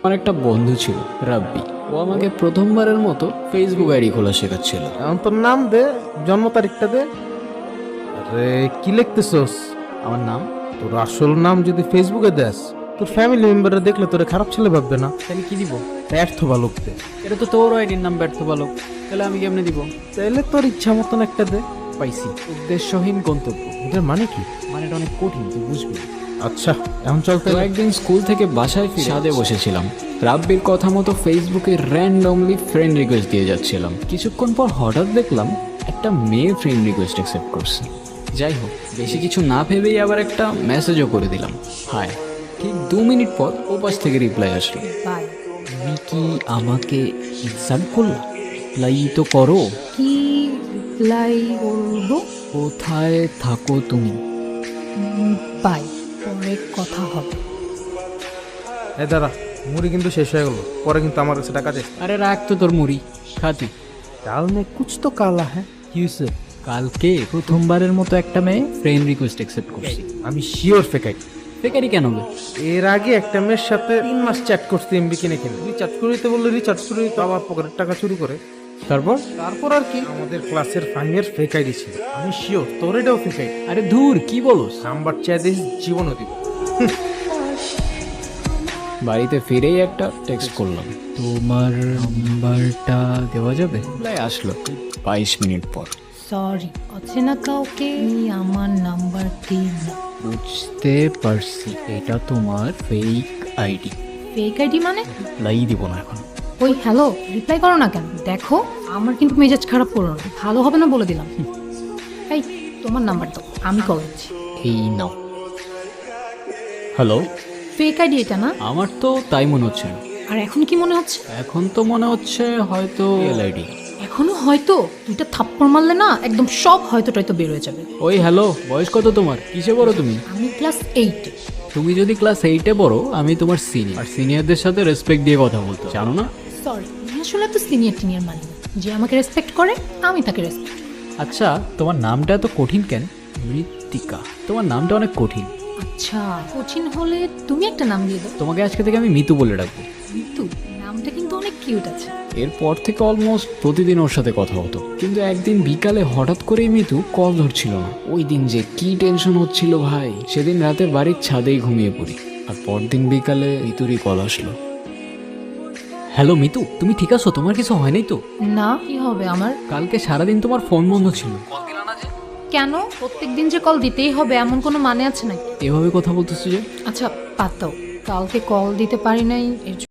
আমার একটা বন্ধু ছিল রাব্বি। ও আমাকে প্রথমবারের মতো ফেসবুক আইডি খোলা শেখাচ্ছিল। এখন তোর নাম দে, জন্ম তারিখটা দে। আরে কি লিখতেছস? আমার নাম? তোর আসল নাম যদি ফেসবুকে দেস, তোর ফ্যামিলি মেম্বাররা দেখলে তোরে খারাপ ছেলে ভাববে না? তাহলে কি দিব? ব্যর্থ বালক দে। এটা তো তোর আইডির নাম ব্যর্থ বালক, তাহলে আমি কেমনে দিব? তাইলে তোর ইচ্ছা মতন একটা দে। পাইছি, উদ্দেশ্যহীন গন্তব্য। এটার মানে কি? মানে এটা অনেক কঠিন, তুই বুঝবি। আচ্ছা এখন চল তো একদিন স্কুল থেকে বাসায় ফিরে ছাদে বসেছিলাম। রাব্বির কথা মতো ফেসবুকে র্যান্ডমলি ফ্রেন্ড রিকোয়েস্ট দিয়ে যাচ্ছিলাম। কিছুক্ষণ পর হঠাৎ দেখলাম একটা মেয়ে ফ্রেন্ড রিকোয়েস্ট অ্যাকসেপ্ট করছে। যাই হোক, বেশি কিছু না ভেবেই আবার একটা মেসেজও করে দিলাম, হাই। ঠিক 2 মিনিট পর ওপাশ থেকে রিপ্লাই আসলো, বাই। তুমি কি আমাকে ইনসাল্ট করলা? রিপ্লাই তো করো। কি রিপ্লাই করবো? কোথায় থাকো তুমি? বাই, পরে কথা হবে। এই দাঁড়া, মুড়ি কিন্তু শেষ হয়ে গেল, পরে কিন্তু আমার কাছে টাকা দে। আরে রাখ তো তোর মুড়ি, খাতি। কাল মে কুছ তো কালা হ্যাঁ। কি হয়েছে? কালকে প্রথমবারের মতো একটা মেয়ে ফ্রেন্ড রিকোয়েস্ট অ্যাকসেপ্ট করছি। আমি শিওর ফেকাই। বেকারি কেন বে? এর আগে একটা মেয়ের সাথে 3 মাস চ্যাট করতে এমবি কিনে কিনে রিচার্জ করে দিতে বললে রিচার্জ করে দিতে, আবার পকেটের টাকা চুরি করে। তারপর? তারপর আর কি, আমাদের ক্লাসের ফাইনের ফেক আইডি ছিল। আমি শিওর তোর এটাও ফেক আইডি। আরে ধুর, কি বলোস? নাম্বার চাই দিস, জীবনও দিব। বাড়িতে ফিরেই একটা টেক্সট করলাম, তোমার নাম্বারটা দেওয়া যাবে? রিপ্লাই আসলো 22 মিনিট পর। সরি, অচেনা কাউকে আমি আমার নাম্বার দিই না। বুঝতে পারছি, এটা তোমার ফেক আইডি। ফেক আইডি মানে? রিপ্লাই দিব না এখন। ওই হ্যালো, রিপ্লাই করো না কেন? দেখো আমার কিন্তু মেজাজ খারাপ করো না, ভালো হবে না বলে দিলাম। এই তোমার নাম্বার দাও, আমি কল দিচ্ছি। এই নাও। হ্যালো, ফেক আইডি এটা না? আমার তো তাই মনে হচ্ছে না। আর এখন কি মনে হচ্ছে? এখন তো মনে হচ্ছে হয়তো রিয়েল আইডি। এখনো হয়তো? দুইটা থাপ্পড় মারলে না একদম সব হয়তো টয়তো বের হয়ে যাবে। ওই হ্যালো, বয়স কত তোমার? কিসে পড়ো তুমি? আমি ক্লাস 8। তুমি যদি ক্লাস 8-এ পড়ো, আমি তোমার সিনিয়র। আর সিনিয়রদের সাথে রেসপেক্ট দিয়ে কথা বলতে হয়, জানো না? সরি, আমি আসলে তো সিনিয়র টিনিয়র মানি না। যে আমাকে রেসপেক্ট করে আমি তাকে রেসপেক্ট। আচ্ছা, তোমার নামটা এত কঠিন কেন? মৃত্তিকা, তোমার নামটা অনেক কঠিন। আচ্ছা, কঠিন হলে তুমি একটা নাম দিয়ে দাও। তোমাকে আজকে থেকে আমি মিতু বলে ডাকবো। মিতু নামটা কিন্তু অনেক কিউট আছে। এরপর থেকে অলমোস্ট প্রতিদিন ওর সাথে কথা হতো, কিন্তু একদিন বিকালে হঠাৎ করেই মিতু কল ধরছিল না। ওই দিন যে কি টেনশন হচ্ছিল ভাই, সেদিন রাতে বাড়ির ছাদেই ঘুমিয়ে পড়ি। আর পরদিন বিকালে মিতুরই কল আসলো। হ্যালো মিতু, তুমি ঠিক আছো? তোমার কিছু হয় নাই তো? না, কি হবে আমার? কালকে সারাদিন তোমার ফোন বন্ধ ছিল। কেন প্রত্যেকদিন যে কল দিতেই হবে এমন কোনো মানে আছে নাকি? এভাবে কথা বলতেছো যে? আচ্ছা বাদ দাও, কালকে কল দিতে পারি নাই এর